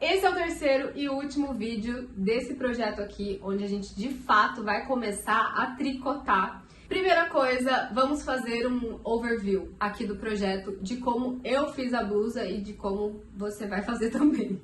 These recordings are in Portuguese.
Esse é o terceiro e último vídeo desse projeto aqui, onde a gente de fato vai começar a tricotar. Primeira coisa, vamos fazer um overview aqui do projeto de como eu fiz a blusa e de como você vai fazer também.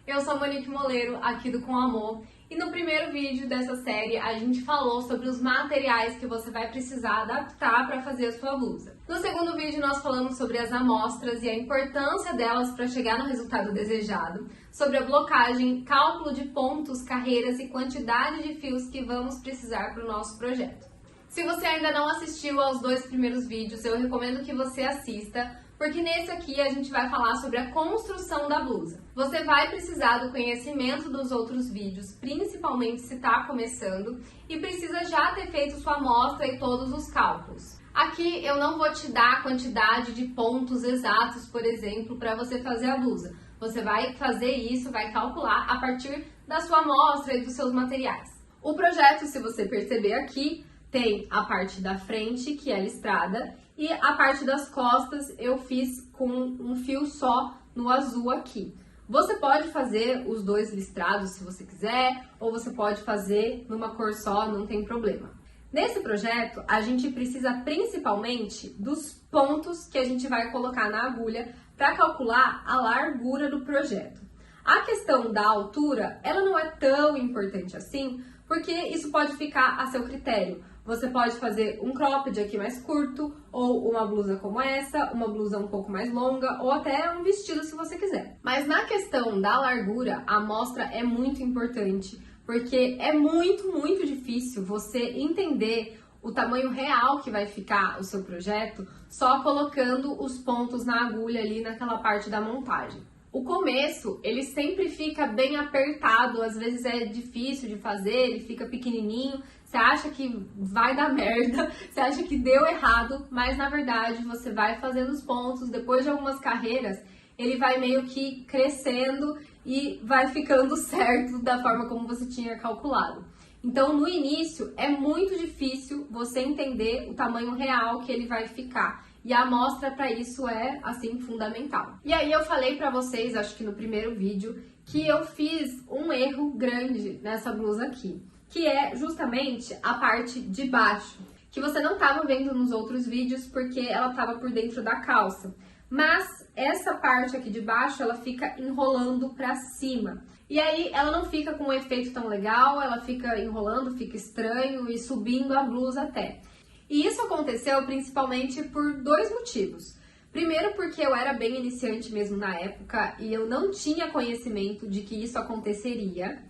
Eu sou a Monique Moleiro, aqui do Com Amor, e no primeiro vídeo dessa série a gente falou sobre os materiais que você vai precisar adaptar para fazer a sua blusa. No segundo vídeo nós falamos sobre as amostras e a importância delas para chegar no resultado desejado, sobre a blocagem, cálculo de pontos, carreiras e quantidade de fios que vamos precisar para o nosso projeto. Se você ainda não assistiu aos dois primeiros vídeos, eu recomendo que você assista, porque nesse aqui a gente vai falar sobre a construção da blusa. Você vai precisar do conhecimento dos outros vídeos, principalmente se está começando, e precisa já ter feito sua amostra e todos os cálculos. Aqui eu não vou te dar a quantidade de pontos exatos, por exemplo, para você fazer a blusa. Você vai fazer isso, vai calcular a partir da sua amostra e dos seus materiais. O projeto, se você perceber aqui, tem a parte da frente, que é listrada, e a parte das costas eu fiz com um fio só no azul aqui. Você pode fazer os dois listrados se você quiser, ou você pode fazer numa cor só, não tem problema. Nesse projeto, a gente precisa principalmente dos pontos que a gente vai colocar na agulha para calcular a largura do projeto. A questão da altura, ela não é tão importante assim, porque isso pode ficar a seu critério. Você pode fazer um cropped aqui mais curto, ou uma blusa como essa, uma blusa um pouco mais longa, ou até um vestido se você quiser. Mas na questão da largura, a amostra é muito importante, porque é muito difícil você entender o tamanho real que vai ficar o seu projeto só colocando os pontos na agulha ali naquela parte da montagem. O começo, ele sempre fica bem apertado, às vezes é difícil de fazer, ele fica pequenininho, você acha que vai dar merda, você acha que deu errado, mas na verdade você vai fazendo os pontos, depois de algumas carreiras, ele vai meio que crescendo e vai ficando certo da forma como você tinha calculado. Então, no início, é muito difícil você entender o tamanho real que ele vai ficar. E a amostra para isso é, assim, fundamental. E aí eu falei para vocês, acho que no primeiro vídeo, que eu fiz um erro grande nessa blusa aqui, que é justamente a parte de baixo, que você não estava vendo nos outros vídeos porque ela estava por dentro da calça. Mas essa parte aqui de baixo, ela fica enrolando para cima. E aí ela não fica com um efeito tão legal, ela fica enrolando, fica estranho e subindo a blusa até. E isso aconteceu principalmente por dois motivos. Primeiro, porque eu era bem iniciante mesmo na época e eu não tinha conhecimento de que isso aconteceria.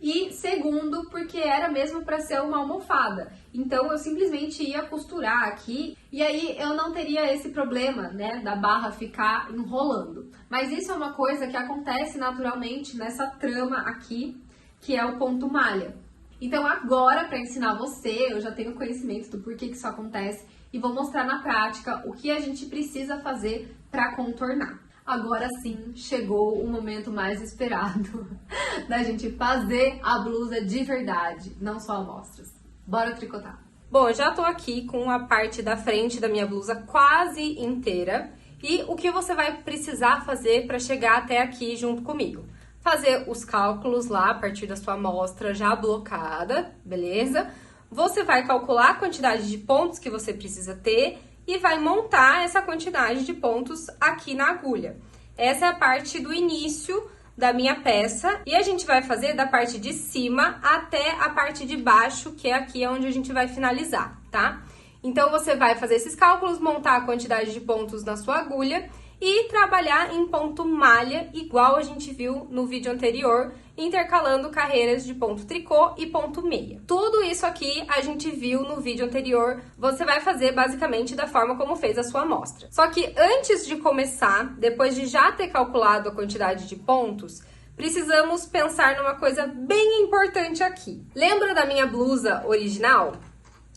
E segundo, porque era mesmo para ser uma almofada. Então eu simplesmente ia costurar aqui e aí eu não teria esse problema, né, da barra ficar enrolando. Mas isso é uma coisa que acontece naturalmente nessa trama aqui, que é o ponto malha. Então agora, para ensinar você, eu já tenho conhecimento do porquê que isso acontece e vou mostrar na prática o que a gente precisa fazer para contornar. Agora sim, chegou o momento mais esperado da gente fazer a blusa de verdade, não só amostras. Bora tricotar! Bom, eu já tô aqui com a parte da frente da minha blusa quase inteira e o que você vai precisar fazer para chegar até aqui junto comigo? Fazer os cálculos lá a partir da sua amostra já blocada, beleza? Você vai calcular a quantidade de pontos que você precisa ter e vai montar essa quantidade de pontos aqui na agulha. Essa é a parte do início da minha peça e a gente vai fazer da parte de cima até a parte de baixo, que é aqui onde a gente vai finalizar, tá? Então você vai fazer esses cálculos, montar a quantidade de pontos na sua agulha e trabalhar em ponto malha, igual a gente viu no vídeo anterior, intercalando carreiras de ponto tricô e ponto meia. Tudo isso aqui a gente viu no vídeo anterior, você vai fazer basicamente da forma como fez a sua amostra. Só que antes de começar, depois de já ter calculado a quantidade de pontos, precisamos pensar numa coisa bem importante aqui. Lembra da minha blusa original?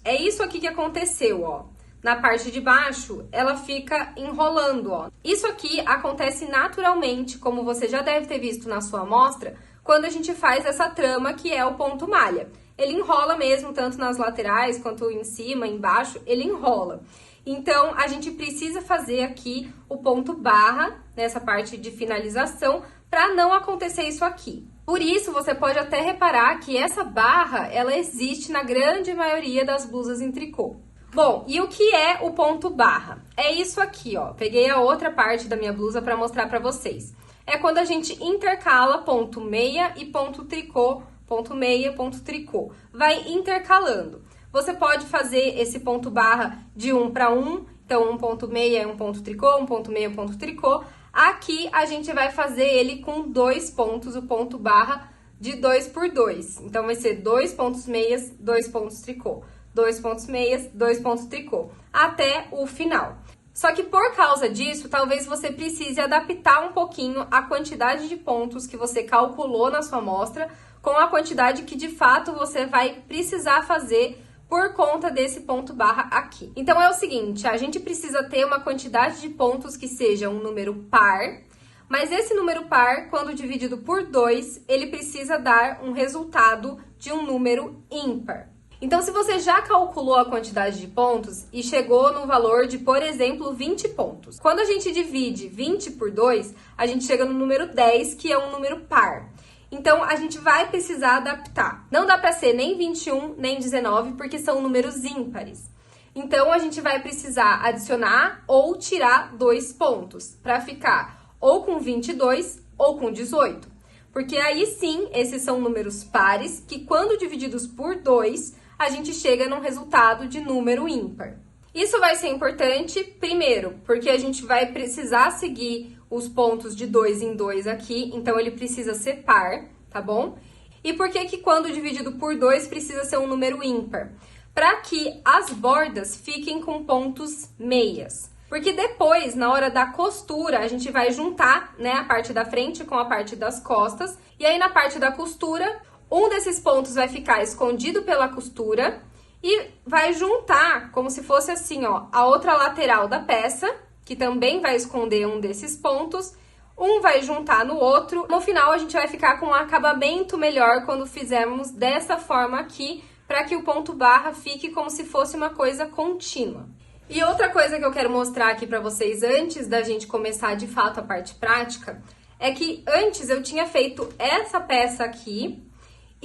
É isso aqui que aconteceu, ó. Na parte de baixo, ela fica enrolando, ó. Isso aqui acontece naturalmente, como você já deve ter visto na sua amostra, quando a gente faz essa trama que é o ponto malha. Ele enrola mesmo, tanto nas laterais quanto em cima, embaixo, ele enrola. Então, a gente precisa fazer aqui o ponto barra, nessa parte de finalização, para não acontecer isso aqui. Por isso, você pode até reparar que essa barra, ela existe na grande maioria das blusas em tricô. Bom, e o que é o ponto barra? É isso aqui, ó. Peguei a outra parte da minha blusa para mostrar para vocês. É quando a gente intercala ponto meia e ponto tricô, ponto meia, ponto tricô. Vai intercalando. Você pode fazer esse ponto barra de 1 para 1, então um ponto meia é um ponto tricô, um ponto meia é um ponto tricô. Aqui a gente vai fazer ele com 2 pontos, o ponto barra de 2 por 2. Então vai ser 2 pontos meias, 2 pontos tricô, 2 pontos meias, 2 pontos tricô, até o final. Só que por causa disso, talvez você precise adaptar um pouquinho a quantidade de pontos que você calculou na sua amostra com a quantidade que de fato você vai precisar fazer por conta desse ponto barra aqui. Então é o seguinte, a gente precisa ter uma quantidade de pontos que seja um número par, mas esse número par, quando dividido por 2, ele precisa dar um resultado de um número ímpar. Então, se você já calculou a quantidade de pontos e chegou no valor de, por exemplo, 20 pontos, quando a gente divide 20 por 2, a gente chega no número 10, que é um número par. Então, a gente vai precisar adaptar. Não dá para ser nem 21, nem 19, porque são números ímpares. Então, a gente vai precisar adicionar ou tirar 2 pontos, para ficar ou com 22 ou com 18. Porque aí sim, esses são números pares, que quando divididos por 2, a gente chega num resultado de número ímpar. Isso vai ser importante, primeiro, porque a gente vai precisar seguir os pontos de 2 em 2 aqui, então ele precisa ser par, tá bom? E por que que quando dividido por 2 precisa ser um número ímpar? Para que as bordas fiquem com pontos meias. Porque depois, na hora da costura, a gente vai juntar, né, a parte da frente com a parte das costas, e aí na parte da costura, um desses pontos vai ficar escondido pela costura e vai juntar, como se fosse assim, ó, a outra lateral da peça, que também vai esconder um desses pontos, um vai juntar no outro. No final, a gente vai ficar com um acabamento melhor quando fizermos dessa forma aqui, para que o ponto barra fique como se fosse uma coisa contínua. E outra coisa que eu quero mostrar aqui para vocês antes da gente começar de fato a parte prática, é que antes eu tinha feito essa peça aqui,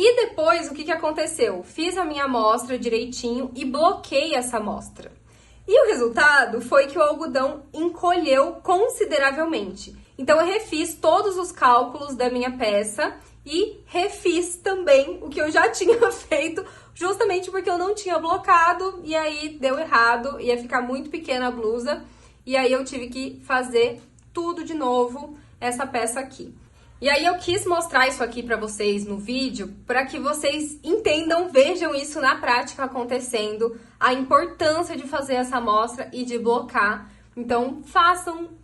e depois, o que aconteceu? Fiz a minha amostra direitinho e bloqueei essa amostra. E o resultado foi que o algodão encolheu consideravelmente. Então, eu refiz todos os cálculos da minha peça e refiz também o que eu já tinha feito, justamente porque eu não tinha blocado e aí deu errado, ia ficar muito pequena a blusa. E aí, eu tive que fazer tudo de novo, essa peça aqui. E aí eu quis mostrar isso aqui para vocês no vídeo, para que vocês entendam, vejam isso na prática acontecendo, a importância de fazer essa amostra e de blocar. Então,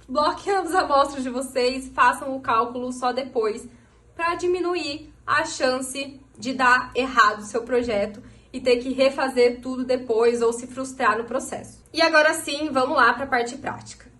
bloquem as amostras de vocês, façam o cálculo só depois, para diminuir a chance de dar errado o seu projeto e ter que refazer tudo depois ou se frustrar no processo. E agora sim, vamos lá para a parte prática.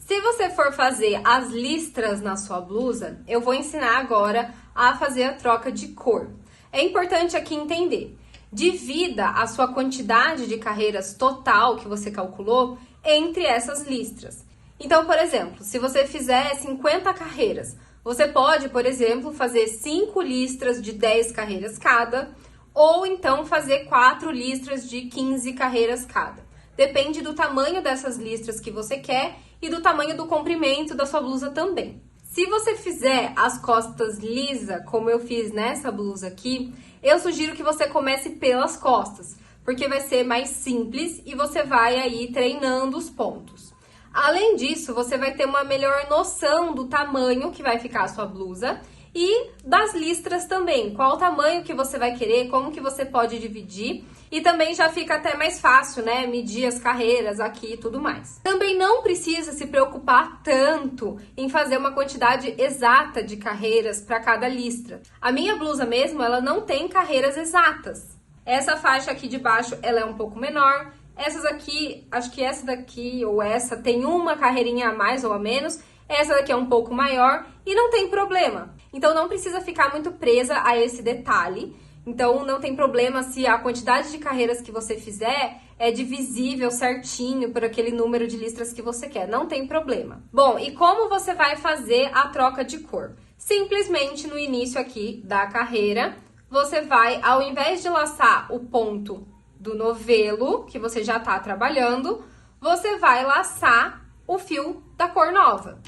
Se você for fazer as listras na sua blusa, eu vou ensinar agora a fazer a troca de cor. É importante aqui entender, divida a sua quantidade de carreiras total que você calculou entre essas listras. Então, por exemplo, se você fizer 50 carreiras, você pode, por exemplo, fazer 5 listras de 10 carreiras cada, ou então fazer 4 listras de 15 carreiras cada. Depende do tamanho dessas listras que você quer e do tamanho do comprimento da sua blusa também. Se você fizer as costas lisa, como eu fiz nessa blusa aqui, eu sugiro que você comece pelas costas, porque vai ser mais simples e você vai aí treinando os pontos. Além disso, você vai ter uma melhor noção do tamanho que vai ficar a sua blusa e das listras também, qual o tamanho que você vai querer, como que você pode dividir. E também já fica até mais fácil, né? Medir as carreiras aqui e tudo mais. Também não precisa se preocupar tanto em fazer uma quantidade exata de carreiras para cada listra. A minha blusa mesmo, ela não tem carreiras exatas. Essa faixa aqui de baixo, ela é um pouco menor. Essas aqui, acho que essa daqui ou essa tem uma carreirinha a mais ou a menos. Essa daqui é um pouco maior e não tem problema. Então não precisa ficar muito presa a esse detalhe. Então, não tem problema se a quantidade de carreiras que você fizer é divisível certinho por aquele número de listras que você quer. Não tem problema. Bom, e como você vai fazer a troca de cor? simplesmente no início aqui da carreira, você vai, ao invés de laçar o ponto do novelo, que você já tá trabalhando, você vai laçar o fio da cor nova.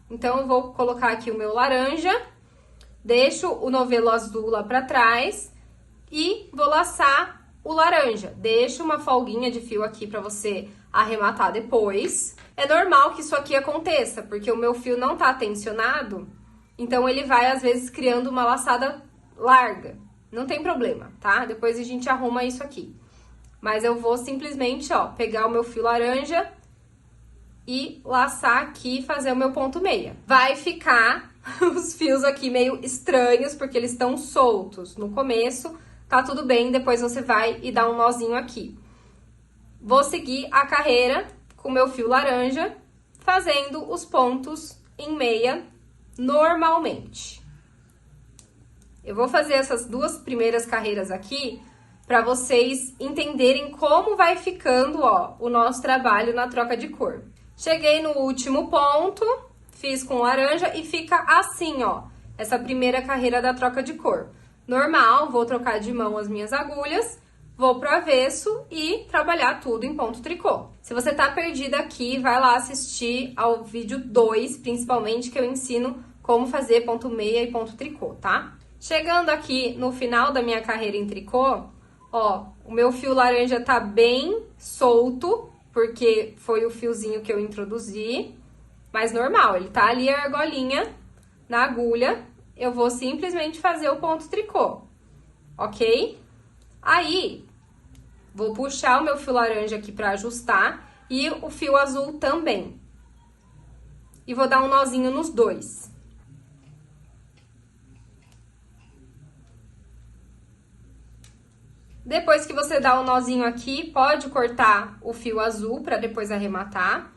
Então, eu vou colocar aqui o meu laranja, deixo o novelo azul lá pra trás e vou laçar o laranja. Deixo uma folguinha de fio aqui pra você arrematar depois. É normal que isso aqui aconteça, porque o meu fio não tá tensionado, então ele vai, às vezes, criando uma laçada larga. Não tem problema, tá? Depois a gente arruma isso aqui. Mas eu vou simplesmente, ó, pegar o meu fio laranja e laçar aqui e fazer o meu ponto meia. Vai ficar os fios aqui meio estranhos, porque eles estão soltos. No começo, tá tudo bem, depois você vai e dá um nozinho aqui. Vou seguir a carreira com o meu fio laranja, fazendo os pontos em meia normalmente. Eu vou fazer essas duas primeiras carreiras aqui para vocês entenderem como vai ficando, ó, o nosso trabalho na troca de cor. Cheguei no último ponto, fiz com laranja e fica assim, ó, essa primeira carreira da troca de cor. Normal, vou trocar de mão as minhas agulhas, vou pro avesso e trabalhar tudo em ponto tricô. Se você tá perdida aqui, vai lá assistir ao vídeo 2, principalmente, que eu ensino como fazer ponto meia e ponto tricô, tá? Chegando aqui no final da minha carreira em tricô, ó, o meu fio laranja tá bem solto, porque foi o fiozinho que eu introduzi, mas normal, ele tá ali a argolinha na agulha, eu vou simplesmente fazer o ponto tricô, ok? Aí, vou puxar o meu fio laranja aqui pra ajustar e o fio azul também. E vou dar um nozinho nos dois. Depois que você dá o nozinho aqui, pode cortar o fio azul para depois arrematar.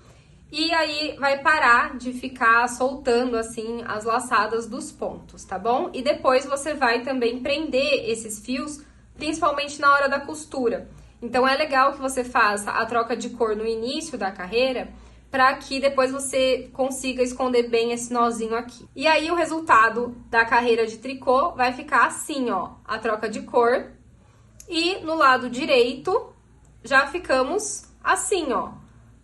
E aí, vai parar de ficar soltando, assim, as laçadas dos pontos, tá bom? E depois você vai também prender esses fios, principalmente na hora da costura. Então, é legal que você faça a troca de cor no início da carreira, para que depois você consiga esconder bem esse nozinho aqui. E aí, o resultado da carreira de tricô vai ficar assim, ó, a troca de cor. E no lado direito, já ficamos assim, ó,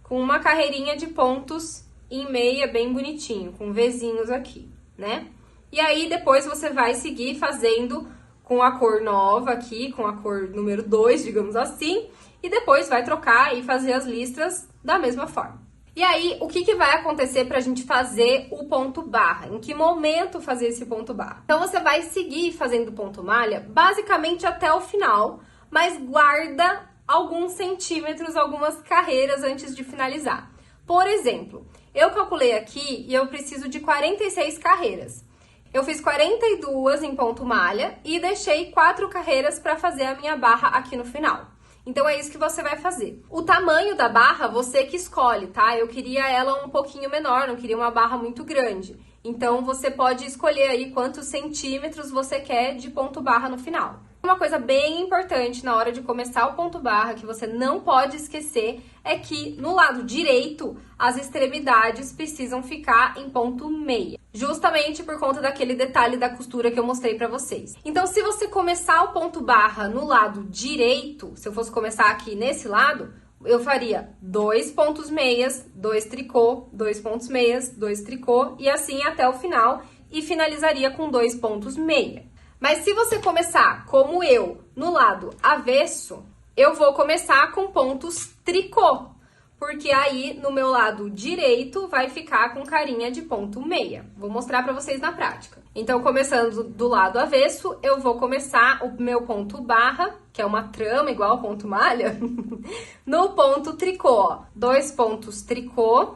com uma carreirinha de pontos em meia bem bonitinho, com Vzinhos aqui, né? E aí, depois você vai seguir fazendo com a cor nova aqui, com a cor número 2, digamos assim, e depois vai trocar e fazer as listras da mesma forma. E aí, o que vai acontecer pra gente fazer o ponto barra? Em que momento fazer esse ponto barra? Então, você vai seguir fazendo ponto malha, basicamente até o final, mas guarda alguns centímetros, algumas carreiras antes de finalizar. Por exemplo, eu calculei aqui e eu preciso de 46 carreiras. Eu fiz 42 em ponto malha e deixei 4 carreiras para fazer a minha barra aqui no final. Então, é isso que você vai fazer. O tamanho da barra, você que escolhe, tá? Eu queria ela um pouquinho menor, não queria uma barra muito grande. Então, você pode escolher aí quantos centímetros você quer de ponto barra no final. Uma coisa bem importante na hora de começar o ponto barra, que você não pode esquecer, é que no lado direito, as extremidades precisam ficar em ponto meia. Justamente por conta daquele detalhe da costura que eu mostrei pra vocês. Então, se você começar o ponto barra no lado direito, se eu fosse começar aqui nesse lado, eu faria 2 pontos meias, 2 tricô, 2 pontos meias, 2 tricô, e assim até o final, e finalizaria com 2 pontos meia. Mas se você começar, como eu, no lado avesso, eu vou começar com pontos tricô, porque aí no meu lado direito vai ficar com carinha de ponto meia. Vou mostrar pra vocês na prática. Então, começando do lado avesso, eu vou começar o meu ponto barra, que é uma trama igual ponto malha, no ponto tricô, ó. 2 pontos tricô,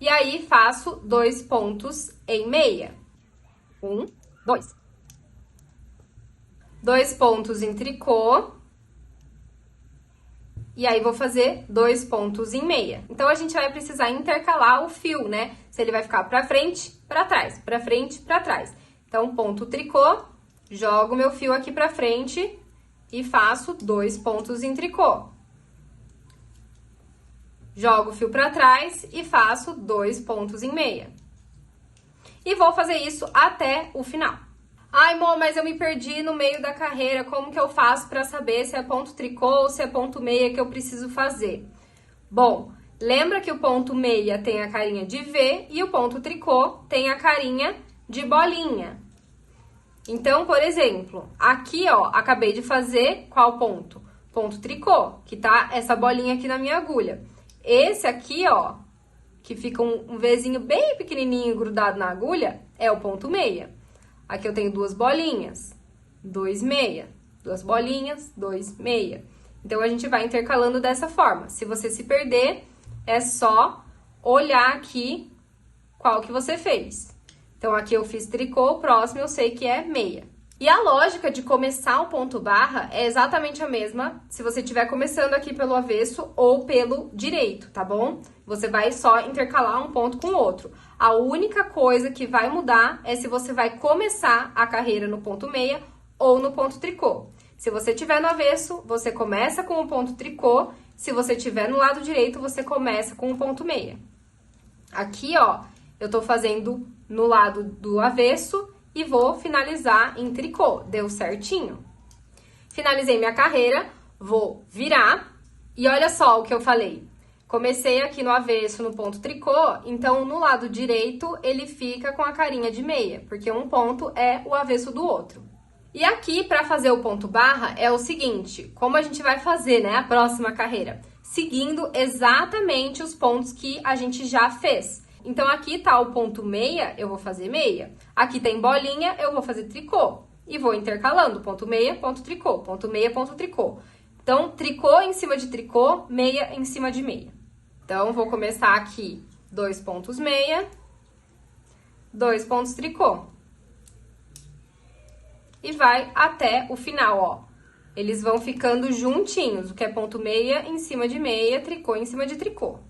e aí faço 2 pontos em meia. 1, 2. 2 pontos em tricô, e aí vou fazer 2 pontos em meia. Então, a gente vai precisar intercalar o fio, né? Se ele vai ficar pra frente, pra trás, pra frente, pra trás. Então, ponto tricô, jogo meu fio aqui pra frente e faço 2 pontos em tricô. Jogo o fio pra trás e faço 2 pontos em meia. e vou fazer isso até o final. Ai, Mô, mas eu me perdi no meio da carreira, como que eu faço para saber se é ponto tricô ou se é ponto meia que eu preciso fazer? Bom, lembra que o ponto meia tem a carinha de V e o ponto tricô tem a carinha de bolinha. Então, por exemplo, aqui, ó, acabei de fazer qual ponto? Ponto tricô, que tá essa bolinha aqui na minha agulha. Esse aqui, ó, que fica um Vzinho bem pequenininho grudado na agulha, é o ponto meia. Aqui eu tenho duas bolinhas, 2 meia, duas bolinhas, 2 meia. Então, a gente vai intercalando dessa forma. Se você se perder, é só olhar aqui qual que você fez. Então, aqui eu fiz tricô, o próximo eu sei que é meia. E a lógica de começar o ponto barra é exatamente a mesma se você estiver começando aqui pelo avesso ou pelo direito, tá bom? Você vai só intercalar um ponto com o outro. A única coisa que vai mudar é se você vai começar a carreira no ponto meia ou no ponto tricô. Se você estiver no avesso, você começa com o ponto tricô. Se você estiver no lado direito, você começa com o ponto meia. Aqui, ó, eu tô fazendo no lado do avesso e vou finalizar em tricô. Deu certinho? Finalizei minha carreira, vou virar e olha só o que eu falei. Comecei aqui no avesso no ponto tricô, então no lado direito ele fica com a carinha de meia, porque um ponto é o avesso do outro. E aqui, para fazer o ponto barra, é o seguinte, como a gente vai fazer, né, a próxima carreira? Seguindo exatamente os pontos que a gente já fez. Então, aqui tá o ponto meia, eu vou fazer meia. Aqui tem bolinha, eu vou fazer tricô. E vou intercalando, ponto meia, ponto tricô, ponto meia, ponto tricô. Então, tricô em cima de tricô, meia em cima de meia. Então, vou começar aqui, 2 pontos meia, 2 pontos tricô. E vai até o final, ó. Eles vão ficando juntinhos, o que é ponto meia em cima de meia, tricô em cima de tricô.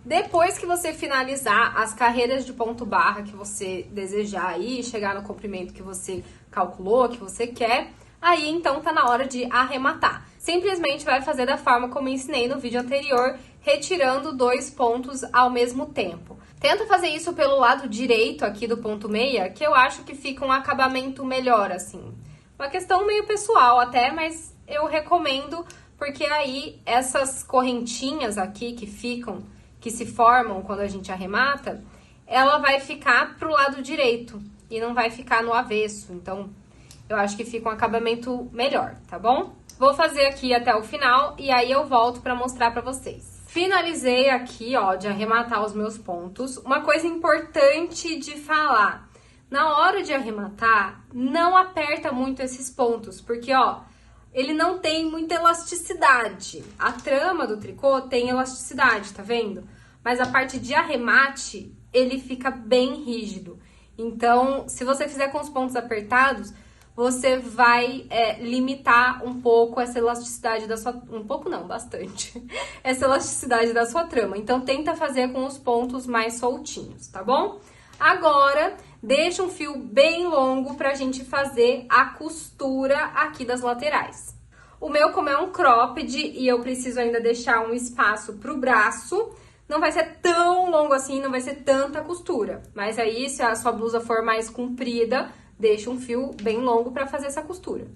Depois que você finalizar as carreiras de ponto barra que você desejar aí, chegar no comprimento que você calculou, que você quer, aí então tá na hora de arrematar. Simplesmente vai fazer da forma como eu ensinei no vídeo anterior, retirando 2 pontos ao mesmo tempo. Tenta fazer isso pelo lado direito aqui do ponto meia, que eu acho que fica um acabamento melhor, assim. Uma questão meio pessoal até, mas eu recomendo, porque aí essas correntinhas aqui que se formam quando a gente arremata, ela vai ficar pro lado direito e não vai ficar no avesso. Então, eu acho que fica um acabamento melhor, tá bom? Vou fazer aqui até o final e aí eu volto pra mostrar pra vocês. Finalizei aqui, ó, de arrematar os meus pontos. Uma coisa importante de falar, na hora de arrematar, não aperta muito esses pontos, porque, ó, ele não tem muita elasticidade. A trama do tricô tem elasticidade, tá vendo? Mas a parte de arremate, ele fica bem rígido. Então, se você fizer com os pontos apertados, você vai limitar um pouco essa elasticidade da sua... Um pouco não, bastante. Essa elasticidade da sua trama. Então, tenta fazer com os pontos mais soltinhos, tá bom? Agora, deixa um fio bem longo pra gente fazer a costura aqui das laterais. O meu, como é um cropped e eu preciso ainda deixar um espaço pro braço, não vai ser tão longo assim, não vai ser tanta costura. Mas aí, se a sua blusa for mais comprida, deixa um fio bem longo para fazer essa costura.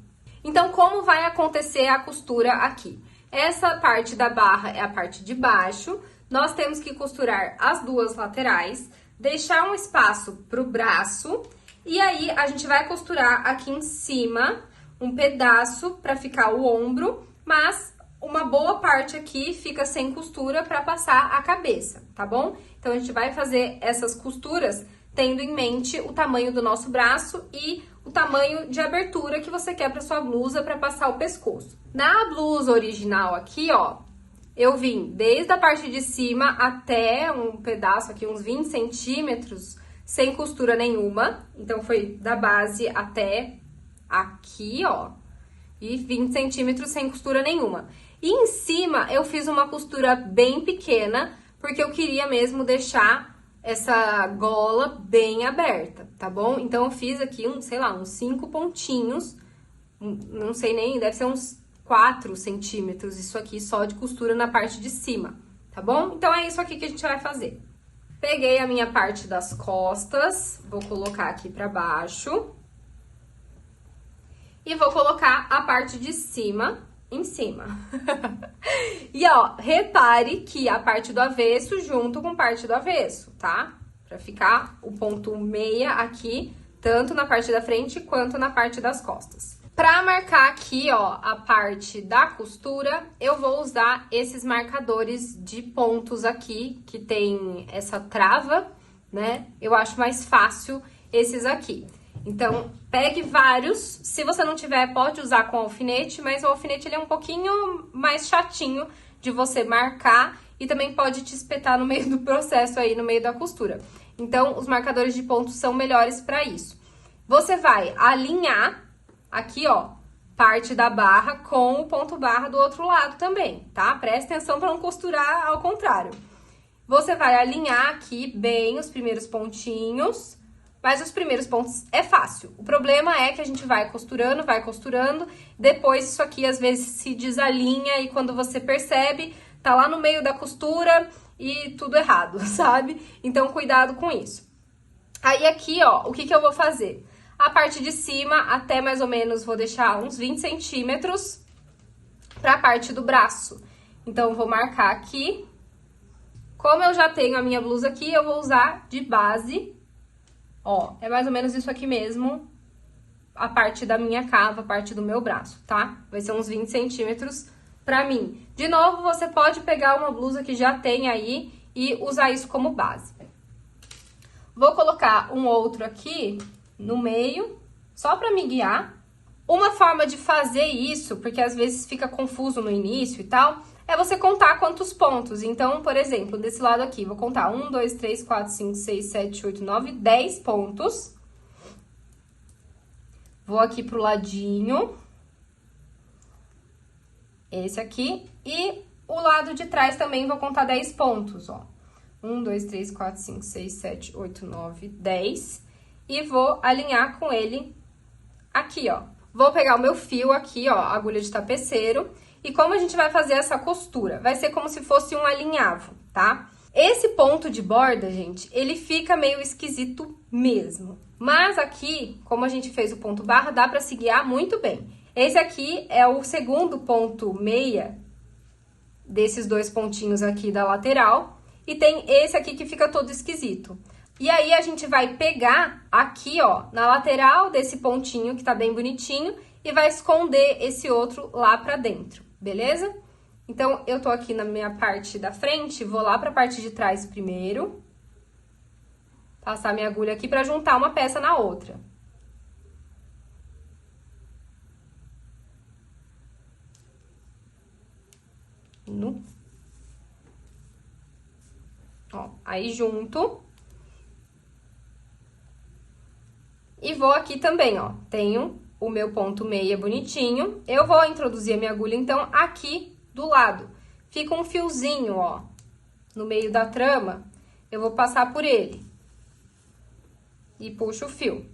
Então, como vai acontecer a costura aqui? Essa parte da barra é a parte de baixo. Nós temos que costurar as duas laterais, deixar um espaço para o braço e aí a gente vai costurar aqui em cima um pedaço para ficar o ombro, mas uma boa parte aqui fica sem costura para passar a cabeça, tá bom? Então, a gente vai fazer essas costuras tendo em mente o tamanho do nosso braço e o tamanho de abertura que você quer para sua blusa para passar o pescoço. Na blusa original aqui, ó, eu vim desde a parte de cima até um pedaço aqui, uns 20 centímetros, sem costura nenhuma. Então, foi da base até aqui, ó, e 20 centímetros sem costura nenhuma. E em cima, eu fiz uma costura bem pequena, porque eu queria mesmo deixar essa gola bem aberta, tá bom? Então, eu fiz aqui, sei lá, uns 5 pontinhos, não sei nem, deve ser uns 4 centímetros, isso aqui só de costura na parte de cima, tá bom? Então, é isso aqui que a gente vai fazer. Peguei a minha parte das costas, vou colocar aqui pra baixo. E vou colocar a parte de cima em cima. E, ó, repare que a parte do avesso junto com parte do avesso, tá? Pra ficar o ponto meia aqui, tanto na parte da frente quanto na parte das costas. Pra marcar aqui, ó, a parte da costura, eu vou usar esses marcadores de pontos aqui, que tem essa trava, né? Eu acho mais fácil esses aqui. Então, pegue vários. Se você não tiver, pode usar com alfinete, mas o alfinete ele é um pouquinho mais chatinho de você marcar e também pode te espetar no meio do processo aí, no meio da costura. Então, os marcadores de pontos são melhores para isso. Você vai alinhar aqui, ó, parte da barra com o ponto barra do outro lado também, tá? Presta atenção para não costurar ao contrário. Você vai alinhar aqui bem os primeiros pontinhos, mas os primeiros pontos é fácil. O problema é que a gente vai costurando, depois isso aqui às vezes se desalinha e quando você percebe, tá lá no meio da costura e tudo errado, sabe? Então, cuidado com isso. Aí aqui, ó, o que eu vou fazer? A parte de cima, até mais ou menos, vou deixar uns 20 centímetros pra parte do braço. Então, vou marcar aqui. Como eu já tenho a minha blusa aqui, eu vou usar de base. Ó, é mais ou menos isso aqui mesmo, a parte da minha cava, a parte do meu braço, tá? Vai ser uns 20 centímetros pra mim. De novo, você pode pegar uma blusa que já tem aí e usar isso como base. Vou colocar um outro aqui no meio, só pra me guiar. Uma forma de fazer isso, porque às vezes fica confuso no início e tal, é você contar quantos pontos. Então, por exemplo, desse lado aqui, vou contar 1, 2, 3, 4, 5, 6, 7, 8, 9, 10 pontos. Vou aqui pro ladinho. Esse aqui. E o lado de trás também vou contar 10 pontos, ó. 1, 2, 3, 4, 5, 6, 7, 8, 9, 10. E vou alinhar com ele aqui, ó. Vou pegar o meu fio aqui, ó, agulha de tapeceiro. E como a gente vai fazer essa costura? Vai ser como se fosse um alinhavo, tá? Esse ponto de borda, gente, ele fica meio esquisito mesmo. Mas aqui, como a gente fez o ponto barra, dá pra se guiar muito bem. Esse aqui é o segundo ponto meia desses dois pontinhos aqui da lateral. E tem esse aqui que fica todo esquisito. E aí, a gente vai pegar aqui, ó, na lateral desse pontinho que tá bem bonitinho e vai esconder esse outro lá pra dentro, beleza? Então, eu tô aqui na minha parte da frente, vou lá pra parte de trás primeiro. Passar minha agulha aqui pra juntar uma peça na outra. Ó, aí junto. E vou aqui também, ó, tenho o meu ponto meia bonitinho. Eu vou introduzir a minha agulha, então, aqui do lado. Fica um fiozinho, ó, no meio da trama. Eu vou passar por ele. E puxo o fio.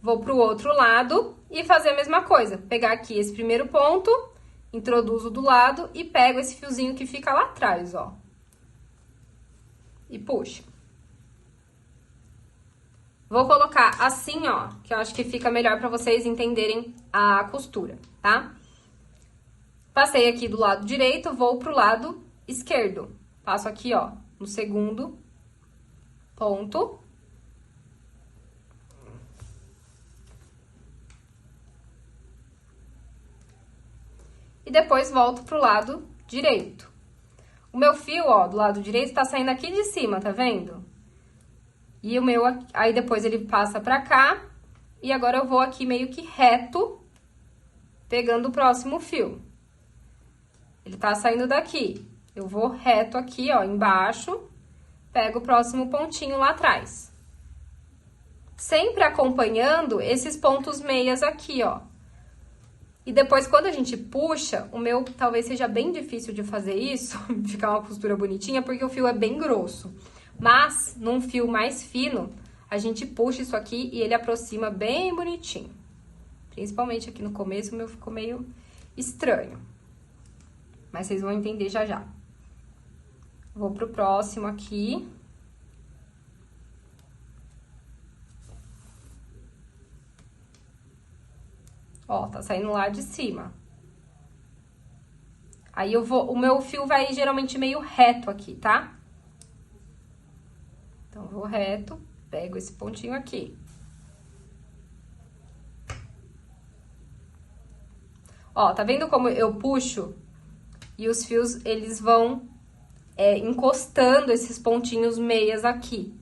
Vou pro outro lado e fazer a mesma coisa. Pegar aqui esse primeiro ponto, introduzo do lado e pego esse fiozinho que fica lá atrás, ó. E puxo. Vou colocar assim, ó, que eu acho que fica melhor pra vocês entenderem a costura, tá? Passei aqui do lado direito, vou pro lado esquerdo. Passo aqui, ó, no segundo ponto. E depois volto pro lado direito. O meu fio, ó, do lado direito tá saindo aqui de cima, tá vendo? E o meu, aí depois ele passa pra cá. E agora eu vou aqui meio que reto, pegando o próximo fio. Ele tá saindo daqui. Eu vou reto aqui, ó, embaixo, pego o próximo pontinho lá atrás. Sempre acompanhando esses pontos meias aqui, ó. E depois, quando a gente puxa, o meu talvez seja bem difícil de fazer isso, ficar uma costura bonitinha, porque o fio é bem grosso. Mas, num fio mais fino, a gente puxa isso aqui e ele aproxima bem bonitinho. Principalmente aqui no começo, o meu ficou meio estranho. mas vocês vão entender já já. Vou pro próximo aqui. Ó, tá saindo lá de cima. Aí o meu fio vai geralmente meio reto aqui, tá? Então, eu vou reto, pego esse pontinho aqui. Ó, tá vendo como eu puxo? E os fios, eles vão encostando esses pontinhos meias aqui.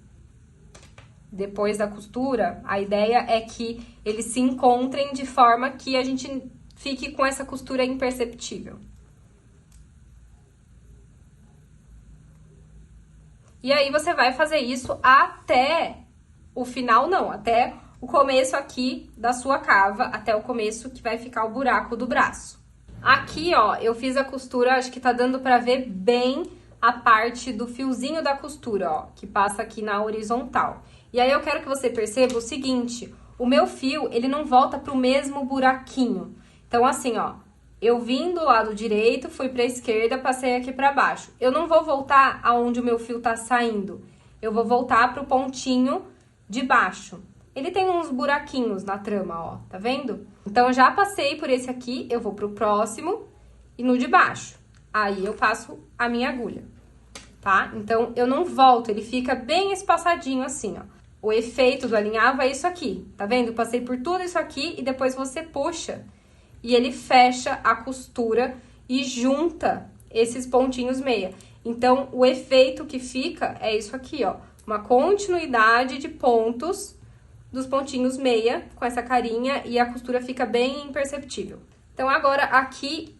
Depois da costura, a ideia é que eles se encontrem de forma que a gente fique com essa costura imperceptível. E aí, você vai fazer isso até o final, não, até o começo aqui da sua cava, até o começo que vai ficar o buraco do braço. Aqui, ó, eu fiz a costura, acho que tá dando pra ver bem a parte do fiozinho da costura, ó, que passa aqui na horizontal. E aí, eu quero que você perceba o seguinte, o meu fio, ele não volta pro mesmo buraquinho. Então, assim, ó, eu vim do lado direito, fui pra esquerda, passei aqui pra baixo. Eu não vou voltar aonde o meu fio tá saindo. Eu vou voltar pro pontinho de baixo. Ele tem uns buraquinhos na trama, ó, tá vendo? Então, eu já passei por esse aqui, eu vou pro próximo e no de baixo. Aí, eu passo a minha agulha, tá? Então, eu não volto, ele fica bem espaçadinho assim, ó. O efeito do alinhavo é isso aqui, tá vendo? Eu passei por tudo isso aqui e depois você puxa. E ele fecha a costura e junta esses pontinhos meia. Então, o efeito que fica é isso aqui, ó. Uma continuidade de pontos dos pontinhos meia com essa carinha e a costura fica bem imperceptível. Então, agora aqui,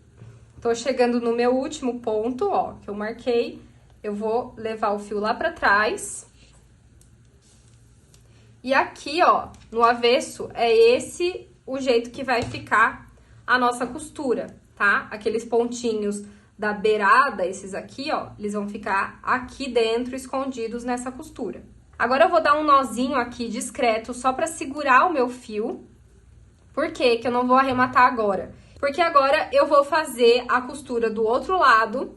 tô chegando no meu último ponto, ó, que eu marquei. Eu vou levar o fio lá pra trás. E aqui, ó, no avesso, é esse o jeito que vai ficar a nossa costura, tá? Aqueles pontinhos da beirada, esses aqui, ó, eles vão ficar aqui dentro, escondidos nessa costura. Agora, eu vou dar um nozinho aqui discreto, só pra segurar o meu fio. Por que que eu não vou arrematar agora? Porque agora eu vou fazer a costura do outro lado,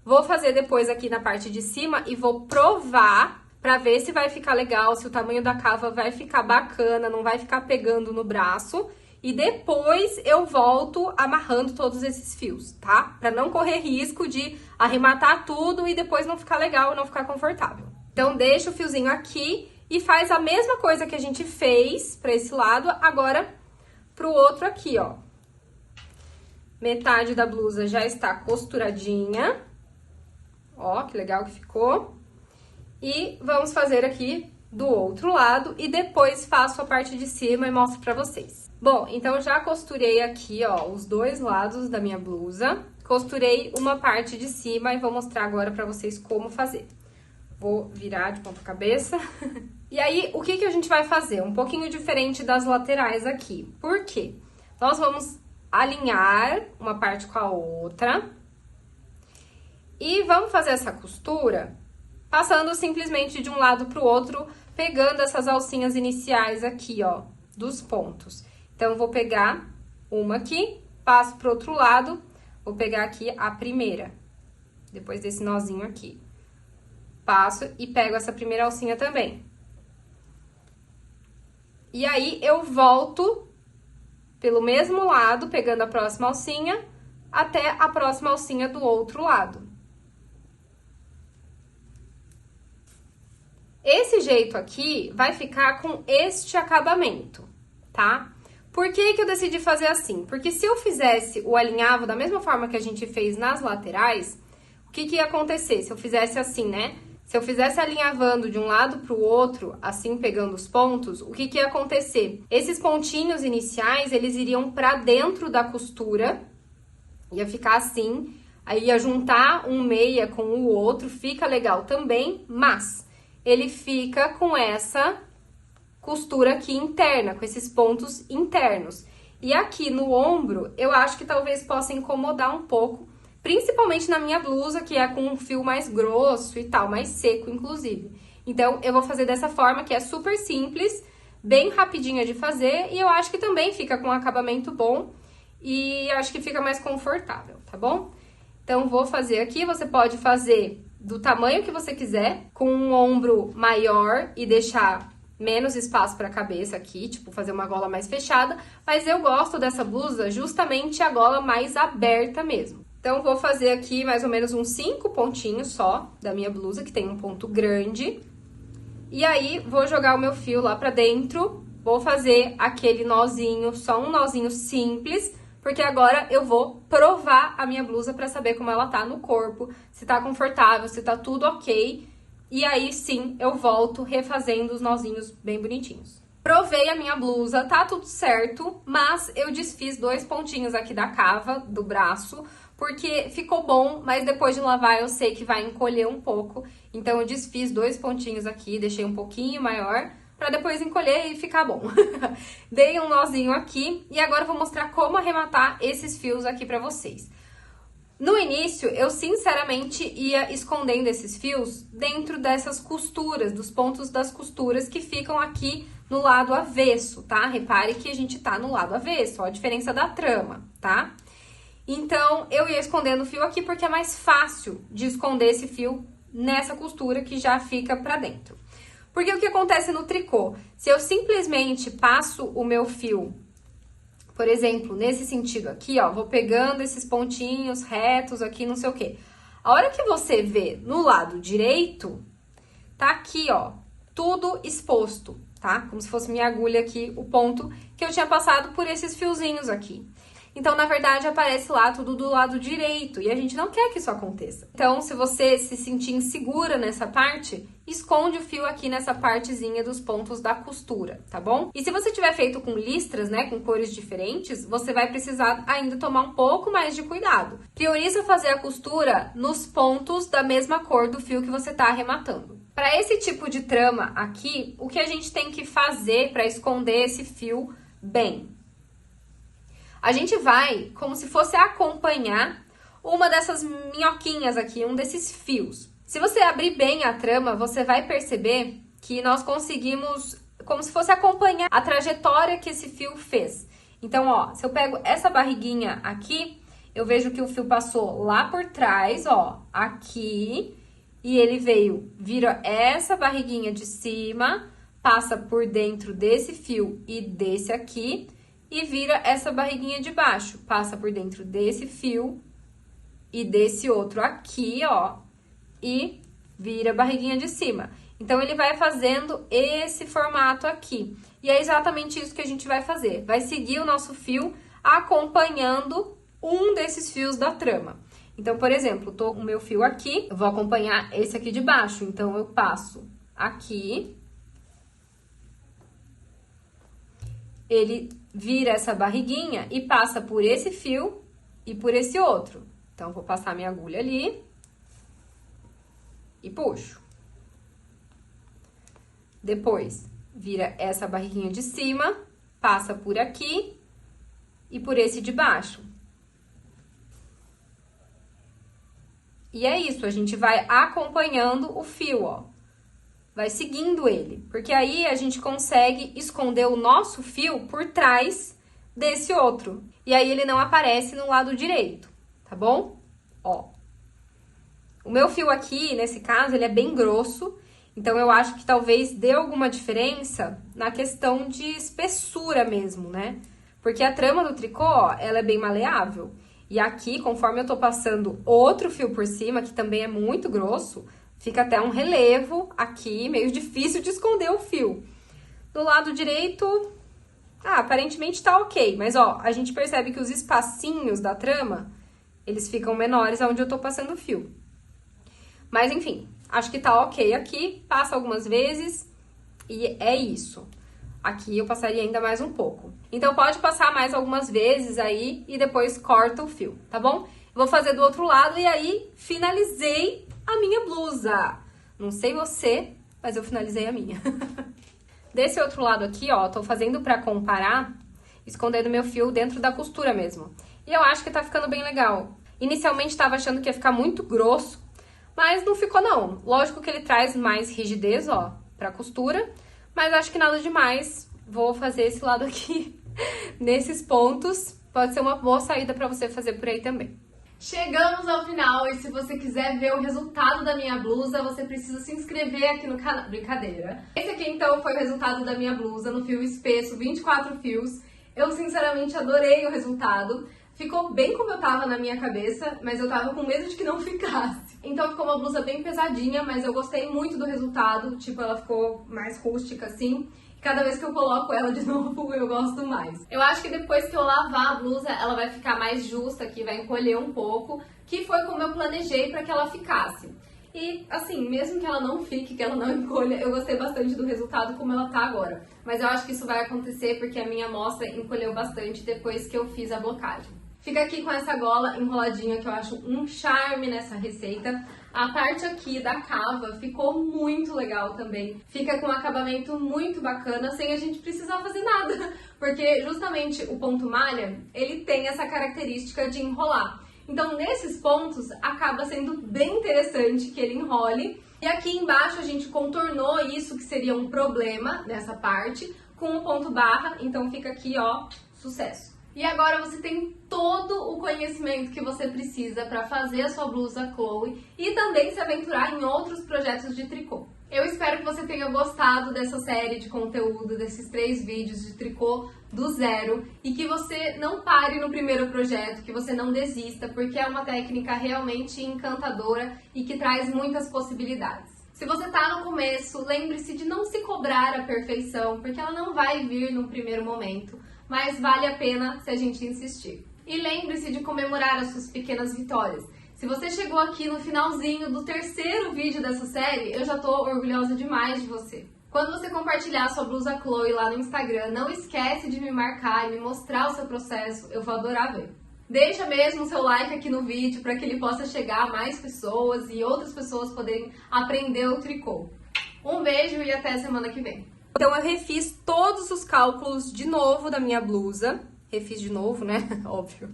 vou fazer depois aqui na parte de cima e vou provar pra ver se vai ficar legal, se o tamanho da cava vai ficar bacana, não vai ficar pegando no braço. E depois eu volto amarrando todos esses fios, tá? Pra não correr risco de arrematar tudo e depois não ficar legal, não ficar confortável. Então, deixa o fiozinho aqui e faz a mesma coisa que a gente fez pra esse lado, agora pro outro aqui, ó. Metade da blusa já está costuradinha. Ó, que legal que ficou. E vamos fazer aqui do outro lado e depois faço a parte de cima e mostro pra vocês. Bom, então já costurei aqui, ó, os dois lados da minha blusa. Costurei uma parte de cima e vou mostrar agora pra vocês como fazer. Vou virar de ponta cabeça. E aí, o que que a gente vai fazer? Um pouquinho diferente das laterais aqui. Por quê? Nós vamos alinhar uma parte com a outra. E vamos fazer essa costura passando simplesmente de um lado pro outro, pegando essas alcinhas iniciais aqui, ó, dos pontos. Então, vou pegar uma aqui, passo pro outro lado, vou pegar aqui a primeira, depois desse nozinho aqui. Passo e pego essa primeira alcinha também. E aí, eu volto pelo mesmo lado, pegando a próxima alcinha, até a próxima alcinha do outro lado. Esse jeito aqui vai ficar com este acabamento, tá? Por que que eu decidi fazer assim? Porque se eu fizesse o alinhavo da mesma forma que a gente fez nas laterais, o que que ia acontecer? Se eu fizesse assim, né? Se eu fizesse alinhavando de um lado pro outro, assim pegando os pontos, o que que ia acontecer? Esses pontinhos iniciais, eles iriam pra dentro da costura, ia ficar assim, aí ia juntar um meia com o outro, fica legal também, mas ele fica com essa costura aqui interna, com esses pontos internos. E aqui no ombro, eu acho que talvez possa incomodar um pouco, principalmente na minha blusa, que é com um fio mais grosso e tal, mais seco, inclusive. Então, eu vou fazer dessa forma, que é super simples, bem rapidinha de fazer, e eu acho que também fica com um acabamento bom, e acho que fica mais confortável, tá bom? Então, vou fazer aqui, você pode fazer do tamanho que você quiser, com um ombro maior e deixar menos espaço para a cabeça aqui, tipo, fazer uma gola mais fechada, mas eu gosto dessa blusa justamente a gola mais aberta mesmo. Então, vou fazer aqui mais ou menos uns 5 pontinhos só da minha blusa, que tem um ponto grande. E aí, vou jogar o meu fio lá pra dentro, vou fazer aquele nozinho, só um nozinho simples, porque agora eu vou provar a minha blusa pra saber como ela tá no corpo, se tá confortável, se tá tudo ok. E aí, sim, eu volto refazendo os nozinhos bem bonitinhos. Provei a minha blusa, tá tudo certo, mas eu desfiz 2 pontinhos aqui da cava, do braço, porque ficou bom, mas depois de lavar eu sei que vai encolher um pouco. Então, eu desfiz 2 pontinhos aqui, deixei um pouquinho maior, pra depois encolher e ficar bom. Dei um nozinho aqui e agora eu vou mostrar como arrematar esses fios aqui pra vocês. No início, eu sinceramente ia escondendo esses fios dentro dessas costuras, dos pontos das costuras que ficam aqui no lado avesso, tá? Repare que a gente tá no lado avesso, ó, a diferença da trama, tá? Então, eu ia escondendo o fio aqui porque é mais fácil de esconder esse fio nessa costura que já fica pra dentro. Porque o que acontece no tricô? Se eu simplesmente passo o meu fio, por exemplo, nesse sentido aqui, ó, vou pegando esses pontinhos retos aqui, não sei o quê. A hora que você vê no lado direito, tá aqui, ó, tudo exposto, tá? Como se fosse minha agulha aqui, o ponto que eu tinha passado por esses fiozinhos aqui. Então, na verdade, aparece lá tudo do lado direito e a gente não quer que isso aconteça. Então, se você se sentir insegura nessa parte, esconde o fio aqui nessa partezinha dos pontos da costura, tá bom? E se você tiver feito com listras, né, com cores diferentes, você vai precisar ainda tomar um pouco mais de cuidado. Prioriza fazer a costura nos pontos da mesma cor do fio que você tá arrematando. Para esse tipo de trama aqui, o que a gente tem que fazer para esconder esse fio bem? A gente vai, como se fosse acompanhar uma dessas minhoquinhas aqui, um desses fios. Se você abrir bem a trama, você vai perceber que nós conseguimos, como se fosse acompanhar a trajetória que esse fio fez. Então, ó, se eu pego essa barriguinha aqui, eu vejo que o fio passou lá por trás, ó, aqui, e ele veio, vira essa barriguinha de cima, passa por dentro desse fio e desse aqui, e vira essa barriguinha de baixo, passa por dentro desse fio e desse outro aqui, ó, e vira a barriguinha de cima. Então, ele vai fazendo esse formato aqui. E é exatamente isso que a gente vai fazer. Vai seguir o nosso fio acompanhando um desses fios da trama. Então, por exemplo, tô com o meu fio aqui, eu vou acompanhar esse aqui de baixo. Então, eu passo aqui, ele vira essa barriguinha e passa por esse fio e por esse outro. Então, vou passar minha agulha ali e puxo. Depois, vira essa barriguinha de cima, passa por aqui e por esse de baixo. E é isso, a gente vai acompanhando o fio, ó. Vai seguindo ele, porque aí a gente consegue esconder o nosso fio por trás desse outro. E aí ele não aparece no lado direito, tá bom? Ó. O meu fio aqui, nesse caso, ele é bem grosso, então eu acho que talvez dê alguma diferença na questão de espessura mesmo, né? Porque a trama do tricô, ó, ela é bem maleável. E aqui, conforme eu tô passando outro fio por cima, que também é muito grosso, fica até um relevo aqui, meio difícil de esconder o fio. Do lado direito, aparentemente tá ok. Mas, ó, a gente percebe que os espacinhos da trama, eles ficam menores aonde eu tô passando o fio. Mas, enfim, acho que tá ok aqui. Passa algumas vezes e é isso. Aqui eu passaria ainda mais um pouco. Então, pode passar mais algumas vezes aí e depois corta o fio, tá bom? Vou fazer do outro lado e aí finalizei a minha blusa. Não sei você, mas eu finalizei a minha. Desse outro lado aqui, ó, tô fazendo pra comparar, escondendo meu fio dentro da costura mesmo. E eu acho que tá ficando bem legal. Inicialmente tava achando que ia ficar muito grosso, mas não ficou não. Lógico que ele traz mais rigidez, ó, pra costura, mas acho que nada demais. Vou fazer esse lado aqui, nesses pontos. Pode ser uma boa saída pra você fazer por aí também. Chegamos ao final e se você quiser ver o resultado da minha blusa, você precisa se inscrever aqui no canal. Brincadeira. Esse aqui então foi o resultado da minha blusa no fio espesso, 24 fios. Eu sinceramente adorei o resultado. Ficou bem como eu tava na minha cabeça, mas eu tava com medo de que não ficasse. Então ficou uma blusa bem pesadinha, mas eu gostei muito do resultado. Tipo, ela ficou mais rústica assim. Cada vez que eu coloco ela de novo, eu gosto mais. Eu acho que depois que eu lavar a blusa, ela vai ficar mais justa aqui, vai encolher um pouco, que foi como eu planejei para que ela ficasse. E, assim, mesmo que ela não fique, que ela não encolha, eu gostei bastante do resultado como ela tá agora. Mas eu acho que isso vai acontecer porque a minha amostra encolheu bastante depois que eu fiz a blocagem. Fica aqui com essa gola enroladinha que eu acho um charme nessa receita. A parte aqui da cava ficou muito legal também. Fica com um acabamento muito bacana, sem a gente precisar fazer nada. Porque justamente o ponto malha, ele tem essa característica de enrolar. Então nesses pontos acaba sendo bem interessante que ele enrole. E aqui embaixo a gente contornou isso que seria um problema nessa parte com o ponto barra. Então fica aqui, ó, sucesso. E agora você tem todo o conhecimento que você precisa para fazer a sua blusa Chloe e também se aventurar em outros projetos de tricô. Eu espero que você tenha gostado dessa série de conteúdo, desses 3 vídeos de tricô do zero e que você não pare no primeiro projeto, que você não desista, porque é uma técnica realmente encantadora e que traz muitas possibilidades. Se você está no começo, lembre-se de não se cobrar a perfeição, porque ela não vai vir no primeiro momento, mas vale a pena se a gente insistir. E lembre-se de comemorar as suas pequenas vitórias. Se você chegou aqui no finalzinho do 3º vídeo dessa série, eu já tô orgulhosa demais de você. Quando você compartilhar a sua blusa Chloe lá no Instagram, não esquece de me marcar e me mostrar o seu processo, eu vou adorar ver. Deixa mesmo o seu like aqui no vídeo para que ele possa chegar a mais pessoas e outras pessoas poderem aprender o tricô. Um beijo e até semana que vem. Então eu refiz todos os cálculos de novo da minha blusa. Refiz de novo, né? Óbvio.